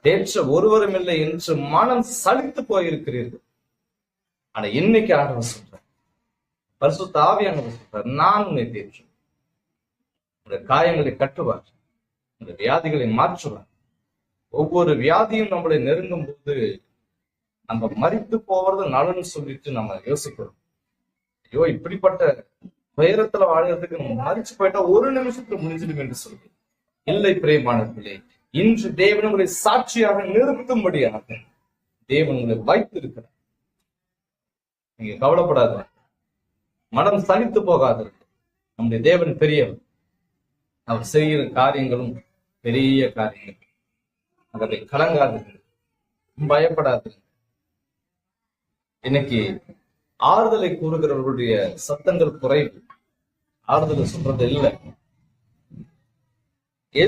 தேற்ற ஒருவரும் இல்லை என்று மனம் சலித்து போயிருக்கிறீர்கள். ஆனா இன்னைக்கு ஆண்டவர் சொல்றார், பரிசுத்த ஆவியானவர் சொல்றார், நான் உன்னை தேற்றும். உங்களுடைய காயங்களை கட்டுவார், உங்களுடைய வியாதிகளை மாற்றுவார். ஒவ்வொரு வியாதியும் நம்மளை நெருங்கும் போது நம்ம மரித்து போவது நலன்னு சொல்லிட்டு நம்ம யோசிக்கிறோம். ஐயோ, இப்படிப்பட்ட துயரத்துல வாழ்றதுக்கு நம்ம மறிச்சு போயிட்டா ஒரு நிமிஷத்துல முடிஞ்சிடும் என்று சொல்லி இல்லை. பிரியமானவர்களே, இன்று தேவன் உங்களை சாட்சியாக நிறுத்தும்படியாக தேவன் உங்களை வைத்திருக்கிறார். நீங்க கவலைப்படாத, மனம் சலித்து போகாது. நம்முடைய தேவன் பெரியவர், அவர் செய்கிற காரியங்களும் பெரிய காரியங்கள். அதை கலங்காது, பயப்படாது. இன்னைக்கு ஆறுதலை கூறுகிறவர்களுடைய சத்தங்கள் குறைவு, ஆறுதலை சொல்றது இல்லை.